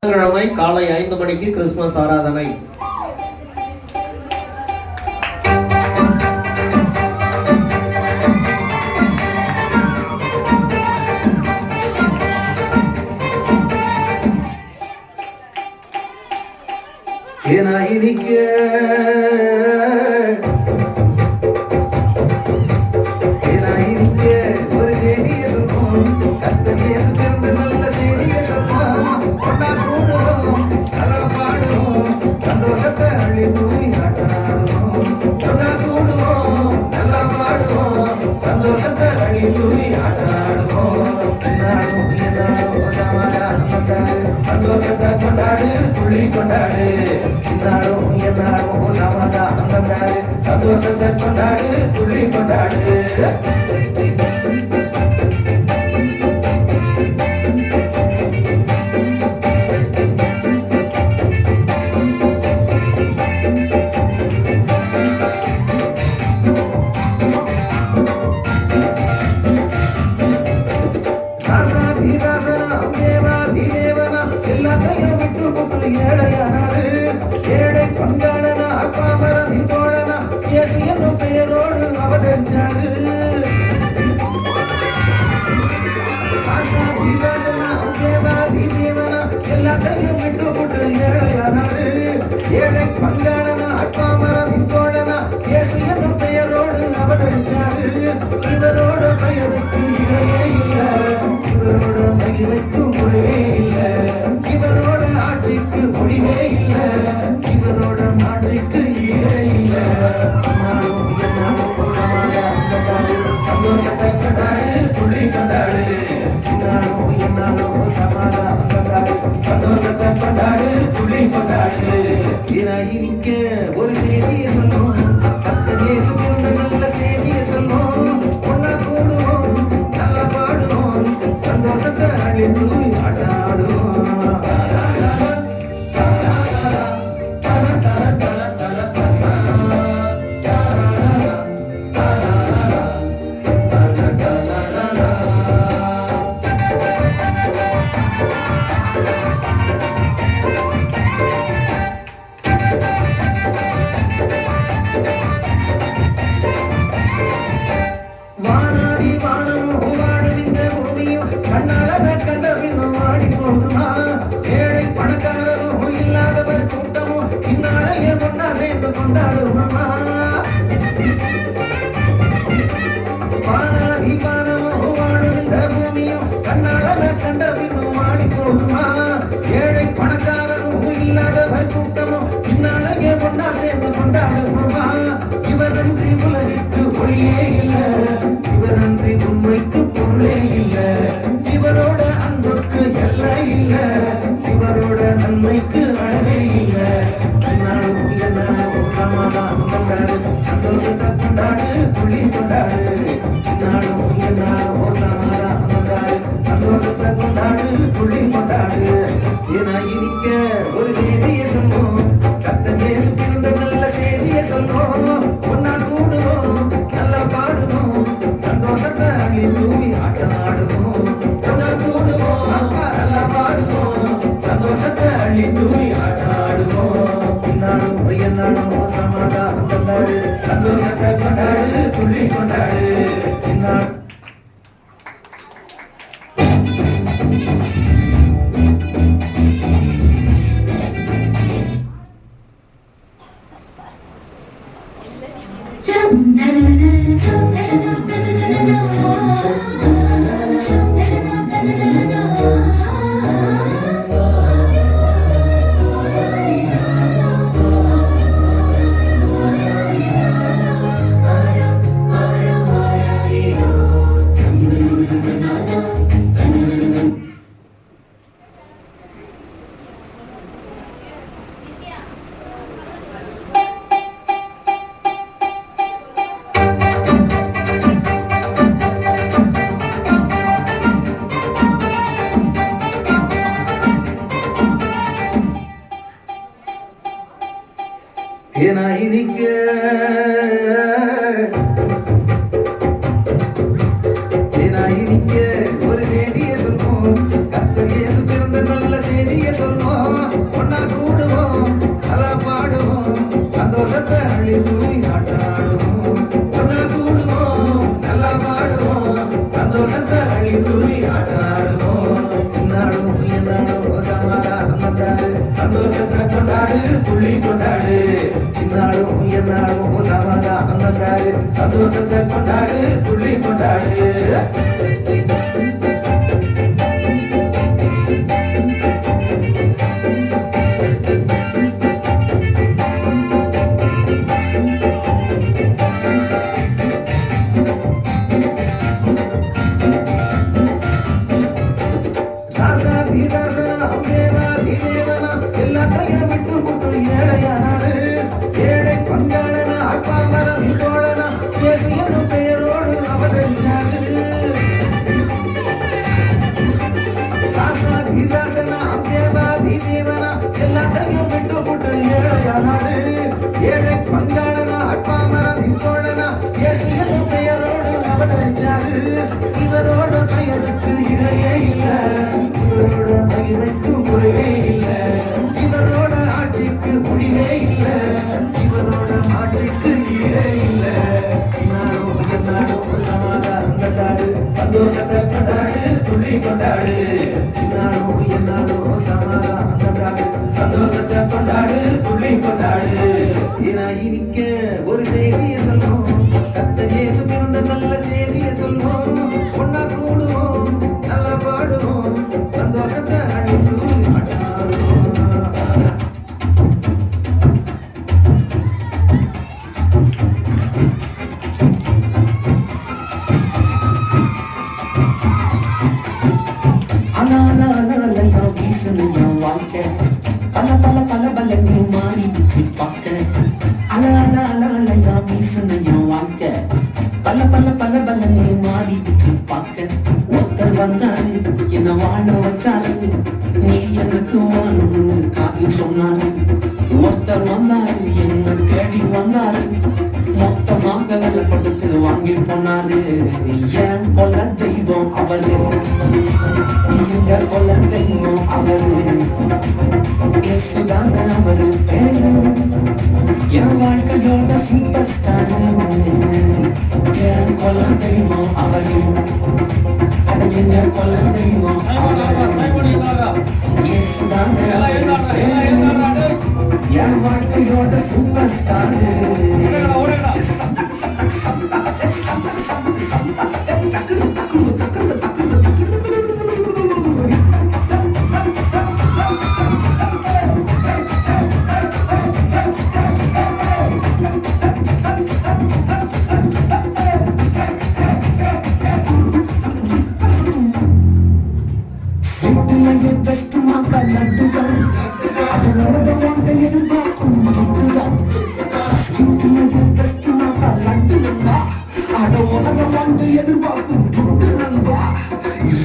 கிழமை காலை 5 மணிக்கு கிறிஸ்துமஸ் ஆராதனை. ஒரு செய்தியை சொல்வோம், கர்த்தர் இயேசு பிறந்த நல்ல செய்தியை சொல்வோம். கொண்டாடுவோம், நல்லா பாடுவோம், சந்தோஷத்தை அள்ளி தூவி ஆட்டாடுவோம். கொண்டாடுவோம், நல்லா பாடுவோம், சந்தோஷத்தை அள்ளி தூவி ஆட்டாடுவோம். என்னாலும் என்னாலும் சமாதானம் கொண்டாடு, சந்தோஷத்தை கொண்டாடு, துள்ளி கொண்டாடு. என்னாலும் என்னாலும் சமாதானம் கொண்டாடு, சந்தோஷத்தை கொண்டாடு, துள்ளி கொண்டாடு. எல்லாத்தையும் விட்டு போட்டு ஏழையானாரு. ஏழை பங்காளனா அப்பாமரன் தோழனா இயேசு என்னும் பெயரோடு அவதரிச்சாரு. எல்லாத்தையும் விட்டு போட்டு ஏழையானாரு. ஏழை பங்காளனா அப்பாமரன் தோழனா இயேசு என்னும் பெயரோடு அவதரிச்சாரு. இவரோட பெயருக்கு இடையே இல்லை, இவரோட மகிமைக்கு முறையே இல்லை, இவரோட ஆட்சிக்கு முடிவே இல்லை, இவரோட ஆட்சிக்கு ஈடே இல்லை. நானும் என்னாலும் சமாதானம் கொண்டாடு, சந்தோஷத்தை கொண்டாடு, துள்ளி கொண்டாடு. நானும் என்னாலும் சமாதானம் கொண்டாடு, சந்தோஷத்தை கொண்டாடு, துள்ளி கொண்டாடு. இனிக்க ஒரு செய்தியை சொல்லும், கர்த்தர் இயேசு பிறந்த நல்ல செய்தியை சொல்லும். ஒன்னா கூடுவோம், நல்லா பாடுவோம், சந்தோஷத்தை அள்ளி தூவி ஆட்டாடுவோம். வானாதி வானமும் வாழும் இந்த பூமியும் கண்ணாளத கண்ட பின்னும் வாடி போகுமா. ஏழை பணக்காரரும் இல்லாதவர் கூட்டமும் இந்நாளையே ஒன்னா சேர்ந்து கொண்டாடுவோமா. வானாதி வானமும் வாழும் இந்த பூமியும் கண்ணாளத கண்ட பின்னும் வாடி போகுமா. ஏழை பணக்காரரும் இல்லாதவர் கூட்டமும் இந்நாளையே ஒன்னா சேர்ந்து கொண்டாடுவோமா. இவரன்றி உலகிற்கு ஒளியே இல்லை, இவரன்றி உண்மைக்கு பொருளே இல்லை, இவரோட அன்புக்கு எல்லை இல்லை, இவரோட நன்மைக்கு அளவே இல்லை. என்னாலும் என்னாலும் சமாதானம் கொண்டாடு, சந்தோஷத்தை கொண்டாடு, துள்ளி கொண்டாடு. என்னாலும் என்னாலும் சமாதானம் கொண்டாடு, சந்தோஷத்தை கொண்டாடு, துள்ளி கொண்டாடு. இனிக்க ஒரு செய்தியை சொல்வோம், கர்த்தர் இயேசு பிறந்த நல்ல செய்தியை சொல்வோம். ஒன்னா கூடுவோம், நல்லா பாடுவோம், சந்தோஷத்தை அள்ளி தூவி ஆட்டமாடுவோம். ஒன்னா கூடுவோம், நல்லா பாடுவோம், சந்தோஷத்தை அள்ளி தூவி ஆட்டமாடுவோம். என்னாலும் என்னாலும் சமாதானம் கொண்டாடு, சந்தோஷத்தை கொண்டாடு, துள்ளி கொண்டாடு. என்னாலும் இனிக்க ஒரு செய்தியை சொல்வோம், கர்த்தர் இயேசு பிறந்த நல்ல செய்தியை சொல்வோம். சமாதானம் தந்தாரு. சந்தோஷத்தை கொண்டாடு துள்ளி கொண்டாடு. இந்நாளும் எந்நாளும் சமாதானம் தந்தாரு. சந்தோஷத்தை கொண்டாடு துள்ளி கொண்டாடு. எல்லாத்தையும் விட்டு போட்டு ஏழையானாரு. ஏழை பங்காளனா அப்பாமரம் தோழனா இயேசு என்னும் பெயரோடு அவதரிச்சாரு. ராசாதி ராசனா தேவாதி தேவனா எல்லாத்தையும் விட்டு போட்டு ஏழையானாரு. ஏழை பங்காளனா அப்பாமரம் தோழனா இயேசு என்னும் பெயரோடு அவதரிச்சாரு. இவரோட பெயருக்கு இடையே இல்ல, இவரோட மகிமைக்கு குறைவே இல்ல, இவரோட ஆட்சிக்கு முடிவே இல்ல, இவரோட ஆட்சிக்கு ஈடே இல்ல. இந்நாளும் எந்நாளும் சமாதானம் தந்தாரு. சந்தோஷத்தை கொண்டாடு துள்ளி கொண்டாடு. இந்நாளும் எந்நாளும் சமாதானம் தந்தாரு. சந்தோஷத்தை கொண்டாடு துள்ளி கொண்டாடு. இருக்க ஒரு செய்தியை சொல்லும். கர்த்தர் இயேசு பிறந்த நல்ல செய்தியை சொல்வோம். ஒன்னா கூடுவோம், நல்லா பாடுவோம், சந்தோஷத்தை அழைத்து கொண்டாடுவோம். அலாலா வீசுனையா வாழ்க்கை பல பல பல பல நீ மாறிடுச்சு பார்க்க. அலாலா வீசுனையா வாழ்க்கை பல பல பல பல நீ மாறிடுச்சு பார்க்க. ஒருத்தர் வந்தாரு என்ன வாழ வச்சாரு, நீ எனக்கு வாழணும்னு காதில் சொன்னாரு. ஒருத்தர் வந்தாரு என்ன தேடி வந்தாரு, மொத்தமாக விலை கொடுத்து வாங்கி போனாரு. ஏன் கொல்ல தெய்வம் அவரு, எங்க கொல்ல தெய்வம் அவரு, இயேசுதாங்க அவரு பேரு. என் வாழ்க்கையோட சூப்பர் ஸ்டார், என் கொல்ல தெய்வம் அவரு, அட எங்க கொல்ல தெய்வம் அவரு, இயேசுதாங்க அவரு பேரு. என் வாழ்க்கையோட சூப்பர் ஸ்டார். பெஸ்ட் மாக்கா லட்டுதான், அது உலகம் ஒன்றை எதிர்பார்க்கும் துட்டுதான். பெஸ்ட் மாக்கா லட்டுதா, அட உலகம் ஒன்றை எதிர்பார்க்கும் துட்டு நண்பா.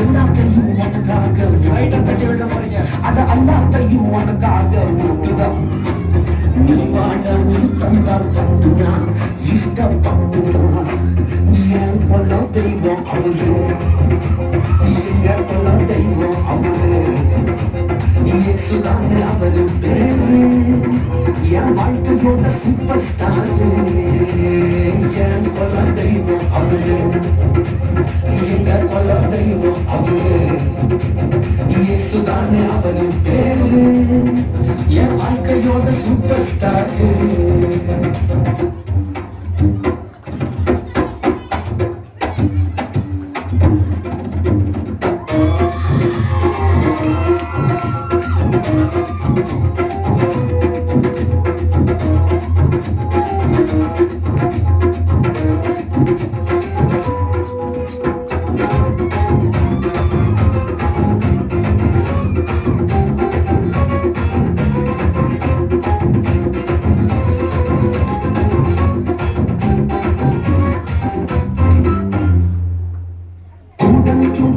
எல்லாத்தையும் உனக்காக அட எல்லாத்தையும் உனக்காக விட்டுதான். நீ வாட தந்தால் பட்டுதான், இஷ்டப்பட்டுதான். ஏன் கொல்ல தெய்வம் அவரு, எங்க கொல்ல தெய்வம் அவரு, இயேசுதானே அவரு பேரு. என் வாழ்க்கையோட சூப்பர் ஸ்டார். என் கொல்ல தெய்வம் அவரு, எங்க கொல்ல தெய்வம் அவரு, இயேசுதானே அவரு பேரு. என் வாழ்க்கையோட சூப்பர் ஸ்டார்.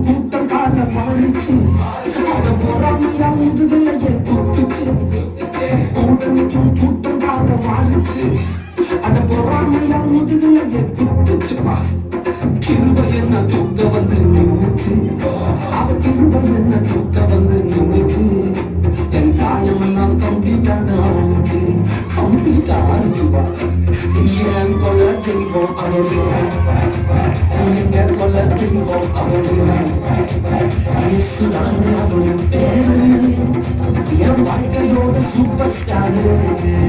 கூட்டம் காலம் மாறிச்சு, அட பொறாமையா முதுகலைய குத்துச்சு. கூட்டம் காலம் மாறிச்சு, அட பொறாமையா முதுகலைய குத்துச்சுப்பா. கிருபை என்ன தூக்க வந்து நின்னுச்சு, அவ கிருபை என்ன தூக்க வந்து நின்னுச்சு. என் காயமெல்லாம் கம்ப்ளீட்டாக ஆச்சுப்பா. என் கொலை தெய்வம் அவரு, எங்க கொலை தெய்வம் அவரு, இயேசுதானே அவரு பேரு. வருது